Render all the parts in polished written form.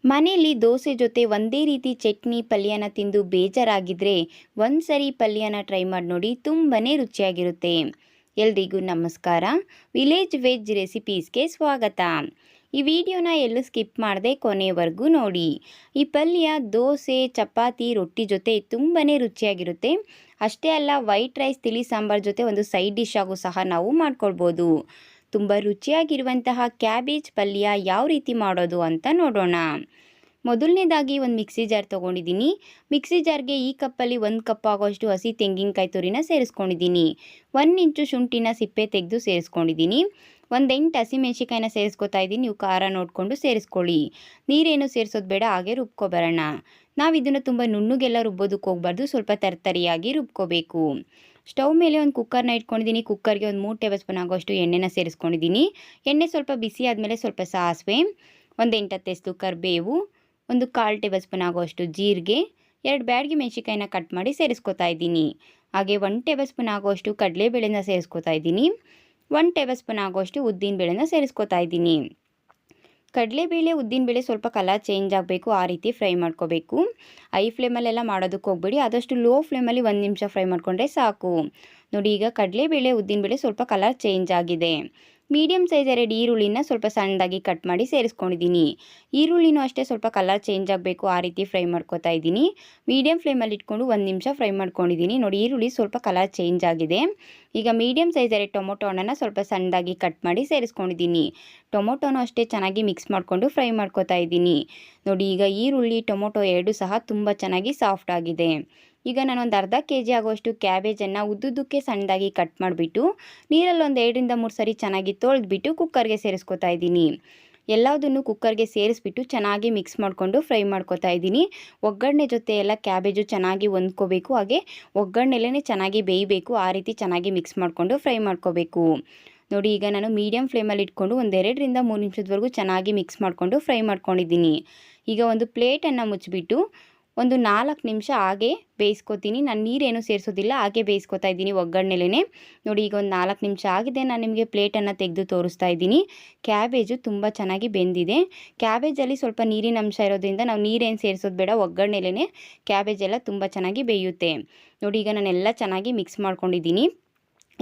ಮನೆಯಲ್ಲಿ ದೋಸೆ ಜೊತೆ ಒಂದೇ ರೀತಿ ಚಟ್ನಿ ಪಲ್ಯನ ತಿಂದು ಬೇಜಾರಾಗಿದ್ದರೆ ಒಂದ್ಸರಿ ಪಲ್ಯನ ಟ್ರೈ ಮಾಡಿ ನೋಡಿ, ತುಂಬಾ ರುಚಿಯಾಗಿರುತ್ತೆ. ಎಲ್ರಿಗೂ ನಮಸ್ಕಾರ. ವಿಲೇಜ್ ವೆಜ್ ರೆಸಿಪೀಸ್ಗೆ ಸ್ವಾಗತ. ಈ ವಿಡಿಯೋನ ಎಲ್ಲೂ ಸ್ಕಿಪ್ ಮಾಡದೆ ಕೊನೆವರೆಗೂ ನೋಡಿ. ಈ ಪಲ್ಯ ದೋಸೆ, ಚಪಾತಿ, ರೊಟ್ಟಿ ಜೊತೆ ತುಂಬಾ ರುಚಿಯಾಗಿರುತ್ತೆ. ಅಷ್ಟೇ ಅಲ್ಲ, ವೈಟ್ ರೈಸ್, ತಿಳಿ ಸಾಂಬಾರ್ ಜೊತೆ ಒಂದು ಸೈಡ್ ಡಿಶ್ ಆಗು ಸಹ ನಾವು ಮಾಡ್ಕೊಳ್ಬೋದು. ತುಂಬ ರುಚಿಯಾಗಿರುವಂತಹ ಕ್ಯಾಬೇಜ್ ಪಲ್ಯ ಯಾವ ರೀತಿ ಮಾಡೋದು ಅಂತ ನೋಡೋಣ. ಮೊದಲನೇದಾಗಿ ಒಂದು ಮಿಕ್ಸಿ ಜಾರ್ ತೊಗೊಂಡಿದ್ದೀನಿ. ಮಿಕ್ಸಿ ಜಾರ್ಗೆ ಈ ಕಪ್ಪಲ್ಲಿ 1 ಕಪ್ ಆಗೋಷ್ಟು ಹಸಿ ತೆಂಗಿನಕಾಯಿ ತುರಿನ ಸೇರಿಸ್ಕೊಂಡಿದ್ದೀನಿ. 1 ಇಂಚು ಶುಂಠಿನ ಸಿಪ್ಪೆ ತೆಗೆದು ಸೇರಿಸ್ಕೊಂಡಿದ್ದೀನಿ. 1 8 ಹಸಿಮೆಣ್ಸಿಕಾಯಿನ ಸೇರಿಸ್ಕೊತಾ ಇದ್ದೀನಿ. ನೀವು ಖಾರ ನೋಡಿಕೊಂಡು ಸೇರಿಸ್ಕೊಳ್ಳಿ. ನೀರೇನು ಸೇರಿಸೋದು ಬೇಡ, ಹಾಗೆ ರುಬ್ಕೊಬರೋಣ. ನಾವು ಇದನ್ನು ತುಂಬ ನುಣ್ಣಗೆಲ್ಲ ರುಬ್ಬೋದಕ್ಕೆ ಹೋಗಬಾರ್ದು, ಸ್ವಲ್ಪ ತರ್ತರಿಯಾಗಿ ರುಬ್ಕೋಬೇಕು. ಸ್ಟವ್ ಮೇಲೆ ಒಂದು ಕುಕ್ಕರ್ನ ಇಟ್ಕೊಂಡಿದ್ದೀನಿ. ಕುಕ್ಕರ್ಗೆ ಒಂದು 3 ಟೇಬಲ್ ಸ್ಪೂನ್ ಆಗೋಷ್ಟು ಎಣ್ಣೆನ ಸೇರಿಸ್ಕೊಂಡಿದ್ದೀನಿ. ಎಣ್ಣೆ ಸ್ವಲ್ಪ ಬಿಸಿ ಆದಮೇಲೆ ಸ್ವಲ್ಪ ಸಾಸಿವೆ, ಒಂದು 8 ಹತ್ತು ಕರಿಬೇವು, ಒಂದು 1/4 ಟೇಬಲ್ ಸ್ಪೂನ್ ಆಗೋಷ್ಟು ಜೀರಿಗೆ, 2 ಬ್ಯಾಡಗಿ ಮೆಣಸಿಕಾಯಿನ ಕಟ್ ಮಾಡಿ ಸೇರಿಸ್ಕೊತಾ ಇದ್ದೀನಿ. ಹಾಗೆ 1 ಟೇಬಲ್ ಸ್ಪೂನ್ ಆಗೋಷ್ಟು ಕಡಲೆಬೇಳೆನ ಸೇರಿಸ್ಕೊತಾ ಇದ್ದೀನಿ. 1 ಟೇಬಲ್ ಸ್ಪೂನ್ ಆಗೋಷ್ಟು ಉದ್ದಿನಬೇಳೆನ ಸೇರಿಸ್ಕೊತಾ ಇದ್ದೀನಿ. ಕಡಲೆಬೇಳೆ, ಉದ್ದಿನಬೇಳೆ ಸ್ವಲ್ಪ ಕಲರ್ ಚೇಂಜ್ ಆಗಬೇಕು, ಆ ರೀತಿ ಫ್ರೈ ಮಾಡ್ಕೋಬೇಕು. ಹೈ ಫ್ಲೇಮಲ್ಲೆಲ್ಲ ಮಾಡೋದಕ್ಕೆ ಹೋಗಬೇಡಿ, ಆದಷ್ಟು ಲೋ ಫ್ಲೇಮಲ್ಲಿ 1 ನಿಮಿಷ ಫ್ರೈ ಮಾಡಿಕೊಂಡ್ರೆ ಸಾಕು. ನೋಡಿ, ಈಗ ಕಡಲೆಬೇಳೆ, ಉದ್ದಿನಬೇಳೆ ಸ್ವಲ್ಪ ಕಲರ್ ಚೇಂಜ್ ಆಗಿದೆ. ಮೀಡಿಯಮ್ ಸೈಜ್ 2 ಈರುಳ್ಳಿನ ಸ್ವಲ್ಪ ಸಣ್ಣದಾಗಿ ಕಟ್ ಮಾಡಿ ಸೇರಿಸ್ಕೊಂಡಿದ್ದೀನಿ. ಈರುಳ್ಳಿನೂ ಅಷ್ಟೇ ಸ್ವಲ್ಪ ಕಲರ್ ಚೇಂಜ್ ಆಗಬೇಕು, ಆ ರೀತಿ ಫ್ರೈ ಮಾಡ್ಕೊತಾ ಇದ್ದೀನಿ. ಮೀಡಿಯಮ್ ಫ್ಲೇಮಲ್ಲಿ ಇಟ್ಕೊಂಡು 1 ನಿಮಿಷ ಫ್ರೈ ಮಾಡ್ಕೊಂಡಿದ್ದೀನಿ. ನೋಡಿ, ಈರುಳ್ಳಿ ಸ್ವಲ್ಪ ಕಲರ್ ಚೇಂಜ್ ಆಗಿದೆ. ಈಗ ಮೀಡಿಯಮ್ ಸೈಜ್ 2 ಟೊಮೊಟೊ ಹಣ್ಣನ್ನು ಸ್ವಲ್ಪ ಸಣ್ಣದಾಗಿ ಕಟ್ ಮಾಡಿ ಸೇರಿಸ್ಕೊಂಡಿದ್ದೀನಿ. ಟೊಮೊಟೊನೂ ಅಷ್ಟೇ ಚೆನ್ನಾಗಿ ಮಿಕ್ಸ್ ಮಾಡಿಕೊಂಡು ಫ್ರೈ ಮಾಡ್ಕೊತಾ ಇದ್ದೀನಿ. ನೋಡಿ, ಈಗ ಈರುಳ್ಳಿ, ಟೊಮೊಟೊ ಎರಡೂ ಸಹ ತುಂಬ ಚೆನ್ನಾಗಿ ಸಾಫ್ಟ್ ಆಗಿದೆ. ಈಗ ನಾನೊಂದು ಅರ್ಧ ಕೆಜಿ ಆಗೋಷ್ಟು ಕ್ಯಾಬೇಜನ್ನು ಉದ್ದುದ್ದಕ್ಕೆ ಸಣ್ಣದಾಗಿ ಕಟ್ ಮಾಡಿಬಿಟ್ಟು ನೀರಲ್ಲಿ ಒಂದು 2 ರಿಂದ 3 ಸರಿ ಚೆನ್ನಾಗಿ ತೊಳೆದ್ಬಿಟ್ಟು ಕುಕ್ಕರ್ಗೆ ಸೇರಿಸ್ಕೊತಾ ಇದ್ದೀನಿ. ಎಲ್ಲದನ್ನು ಕುಕ್ಕರ್ಗೆ ಸೇರಿಸ್ಬಿಟ್ಟು ಚೆನ್ನಾಗಿ ಮಿಕ್ಸ್ ಮಾಡಿಕೊಂಡು ಫ್ರೈ ಮಾಡ್ಕೊತಾ ಇದ್ದೀನಿ. ಒಗ್ಗರಣೆ ಜೊತೆ ಎಲ್ಲ ಕ್ಯಾಬೇಜು ಚೆನ್ನಾಗಿ ಹೊಂದ್ಕೋಬೇಕು, ಹಾಗೆ ಒಗ್ಗರಣೆಲೇ ಚೆನ್ನಾಗಿ ಬೇಯಬೇಕು, ಆ ರೀತಿ ಚೆನ್ನಾಗಿ ಮಿಕ್ಸ್ ಮಾಡಿಕೊಂಡು ಫ್ರೈ ಮಾಡ್ಕೋಬೇಕು. ನೋಡಿ, ಈಗ ನಾನು ಮೀಡಿಯಮ್ ಫ್ಲೇಮಲ್ಲಿ ಇಟ್ಕೊಂಡು ಒಂದು 2 ರಿಂದ 3 ನಿಮಿಷದವರೆಗೂ ಚೆನ್ನಾಗಿ ಮಿಕ್ಸ್ ಮಾಡಿಕೊಂಡು ಫ್ರೈ ಮಾಡ್ಕೊಂಡಿದ್ದೀನಿ. ಈಗ ಒಂದು ಪ್ಲೇಟನ್ನು ಮುಚ್ಚಿಬಿಟ್ಟು ಒಂದು 4 ನಿಮಿಷ ಹಾಗೆ ಬೇಯಿಸ್ಕೊತೀನಿ. ನಾನು ನೀರೇನು ಸೇರಿಸೋದಿಲ್ಲ, ಹಾಗೆ ಬೇಯಿಸ್ಕೊತಾ ಇದ್ದೀನಿ ಒಗ್ಗರಣೆಲೇ. ನೋಡಿ, ಈಗ ಒಂದು 4 ನಿಮಿಷ ಆಗಿದೆ. ನಾನು ನಿಮಗೆ ಪ್ಲೇಟನ್ನು ತೆಗೆದು ತೋರಿಸ್ತಾ ಇದ್ದೀನಿ. ಕ್ಯಾಬೇಜು ತುಂಬ ಚೆನ್ನಾಗಿ ಬೆಂದಿದೆ. ಕ್ಯಾಬೇಜಲ್ಲಿ ಸ್ವಲ್ಪ ನೀರಿನ ಅಂಶ ಇರೋದ್ರಿಂದ ನಾವು ನೀರೇನು ಸೇರಿಸೋದು ಬೇಡ, ಒಗ್ಗರಣೆಲೇ ಕ್ಯಾಬೇಜ್ ಎಲ್ಲ ತುಂಬ ಚೆನ್ನಾಗಿ ಬೇಯುತ್ತೆ. ನೋಡಿ, ಈಗ ನಾನೆಲ್ಲ ಚೆನ್ನಾಗಿ ಮಿಕ್ಸ್ ಮಾಡ್ಕೊಂಡಿದ್ದೀನಿ.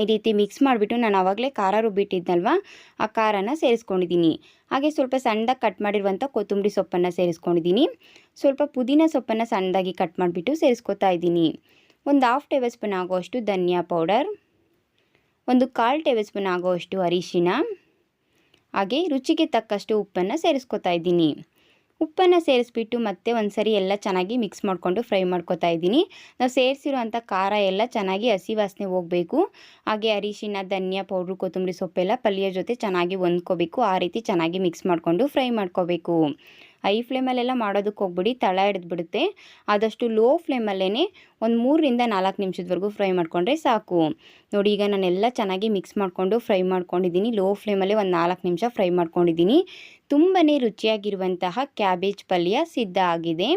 ಈ ರೀತಿ ಮಿಕ್ಸ್ ಮಾಡಿಬಿಟ್ಟು ನಾನು ಆವಾಗಲೇ ಖಾರ ರುಬ್ಬಿಟ್ಟಿದ್ನಲ್ವ, ಆ ಖಾರನ ಸೇರಿಸ್ಕೊಂಡಿದ್ದೀನಿ. ಹಾಗೆ ಸ್ವಲ್ಪ ಸಣ್ಣದಾಗಿ ಕಟ್ ಮಾಡಿರುವಂಥ ಕೊತ್ತಂಬರಿ ಸೊಪ್ಪನ್ನು ಸೇರಿಸ್ಕೊಂಡಿದ್ದೀನಿ. ಸ್ವಲ್ಪ ಪುದೀನ ಸೊಪ್ಪನ್ನು ಸಣ್ಣದಾಗಿ ಕಟ್ ಮಾಡಿಬಿಟ್ಟು ಸೇರಿಸ್ಕೊತಾ ಇದ್ದೀನಿ. ಒಂದು 1/2 ಟೇಬಲ್ ಸ್ಪೂನ್ ಆಗೋಷ್ಟು ಧನಿಯಾ ಪೌಡರ್, ಒಂದು 1/4 ಟೇಬಲ್ ಸ್ಪೂನ್ ಆಗೋಷ್ಟು ಅರಿಶಿನ, ಹಾಗೆ ರುಚಿಗೆ ತಕ್ಕಷ್ಟು ಉಪ್ಪನ್ನು ಸೇರಿಸ್ಕೊತಾ ಇದ್ದೀನಿ. ಉಪ್ಪನ್ನು ಸೇರಿಸ್ಬಿಟ್ಟು ಮತ್ತೆ ಒಂದು ಸರಿ ಎಲ್ಲ ಚೆನ್ನಾಗಿ ಮಿಕ್ಸ್ ಮಾಡಿಕೊಂಡು ಫ್ರೈ ಮಾಡ್ಕೊತಾ ಇದ್ದೀನಿ. ನಾವು ಸೇರಿಸಿರುವಂಥ ಖಾರ ಎಲ್ಲ ಚೆನ್ನಾಗಿ ಹಸಿ ವಾಸನೆ ಹೋಗಬೇಕು. ಹಾಗೆ ಅರಿಶಿನ, ಧನಿಯಾ ಪೌಡ್ರು, ಕೊತ್ತಂಬರಿ ಸೊಪ್ಪೆಲ್ಲ ಪಲ್ಯ ಜೊತೆ ಚೆನ್ನಾಗಿ ಹೊಂದ್ಕೋಬೇಕು, ಆ ರೀತಿ ಚೆನ್ನಾಗಿ ಮಿಕ್ಸ್ ಮಾಡಿಕೊಂಡು ಫ್ರೈ ಮಾಡ್ಕೋಬೇಕು. ಹೈ ಫ್ಲೇಮಲ್ಲೆಲ್ಲ ಮಾಡೋದಕ್ಕೆ ಹೋಗ್ಬಿಡಿ, ತಳ ಹಿಡಿದ್ಬಿಡುತ್ತೆ. ಆದಷ್ಟು ಲೋ ಫ್ಲೇಮಲ್ಲೇ ಒಂದು 3 ರಿಂದ 4 ನಿಮಿಷದವರೆಗೂ ಫ್ರೈ ಮಾಡಿಕೊಂಡ್ರೆ ಸಾಕು. ನೋಡಿ, ಈಗ ನಾನೆಲ್ಲ ಚೆನ್ನಾಗಿ ಮಿಕ್ಸ್ ಮಾಡಿಕೊಂಡು ಫ್ರೈ ಮಾಡ್ಕೊಂಡಿದ್ದೀನಿ. ಲೋ ಫ್ಲೇಮಲ್ಲೇ ಒಂದು 4 ನಿಮಿಷ ಫ್ರೈ ಮಾಡ್ಕೊಂಡಿದ್ದೀನಿ. ತುಂಬಾ ರುಚಿಯಾಗಿರುವಂತಹ ಕ್ಯಾಬೇಜ್ ಪಲ್ಯ ಸಿದ್ಧ ಆಗಿದೆ.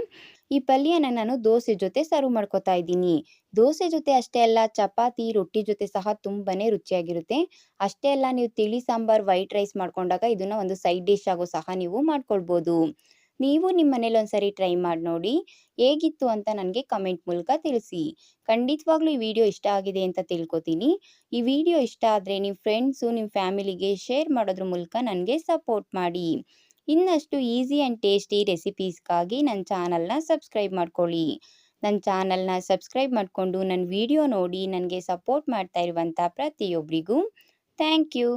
ಈ ಪಲ್ಯನ ನಾನು ದೋಸೆ ಜೊತೆ ಸರ್ವ್ ಮಾಡ್ಕೊತಾ ಇದ್ದೀನಿ. ದೋಸೆ ಜೊತೆ ಅಷ್ಟೇ ಅಲ್ಲ, ಚಪಾತಿ, ರೊಟ್ಟಿ ಜೊತೆ ಸಹ ತುಂಬಾ ರುಚಿಯಾಗಿರುತ್ತೆ. ಅಷ್ಟೇ ಅಲ್ಲ, ನೀವು ತಿಳಿ ಸಾಂಬಾರ್, ವೈಟ್ ರೈಸ್ ಮಾಡ್ಕೊಂಡಾಗ ಇದನ್ನು ಒಂದು ಸೈಡ್ ಡಿಶ್ ಆಗೋ ಸಹ ನೀವು ಮಾಡ್ಕೊಳ್ಬೋದು. ನೀವು ನಿಮ್ಮ ಮನೇಲಿ ಒಂದ್ಸರಿ ಟ್ರೈ ಮಾಡಿ ನೋಡಿ, ಹೇಗಿತ್ತು ಅಂತ ನನಗೆ ಕಮೆಂಟ್ ಮೂಲಕ ತಿಳಿಸಿ. ಖಂಡಿತವಾಗ್ಲೂ ಈ ವಿಡಿಯೋ ಇಷ್ಟ ಆಗಿದೆ ಅಂತ ತಿಳ್ಕೊತೀನಿ. ಈ ವಿಡಿಯೋ ಇಷ್ಟ ಆದರೆ ನಿಮ್ಮ ಫ್ರೆಂಡ್ಸು, ನಿಮ್ಮ ಫ್ಯಾಮಿಲಿಗೆ ಶೇರ್ ಮಾಡೋದ್ರ ಮೂಲಕ ನನಗೆ ಸಪೋರ್ಟ್ ಮಾಡಿ. ಇನ್ನಷ್ಟು ಈಸಿ ಆ್ಯಂಡ್ ಟೇಸ್ಟಿ ರೆಸಿಪೀಸ್ಗಾಗಿ ನನ್ನ ಚಾನಲ್ನ ಸಬ್ಸ್ಕ್ರೈಬ್ ಮಾಡ್ಕೊಳ್ಳಿ. ನನ್ನ ಚಾನಲ್ನ ಸಬ್ಸ್ಕ್ರೈಬ್ ಮಾಡಿಕೊಂಡು ನನ್ನ ವಿಡಿಯೋ ನೋಡಿ ನನಗೆ ಸಪೋರ್ಟ್ ಮಾಡ್ತಾ ಇರುವಂಥ ಪ್ರತಿಯೊಬ್ಬರಿಗೂ ಥ್ಯಾಂಕ್ ಯು.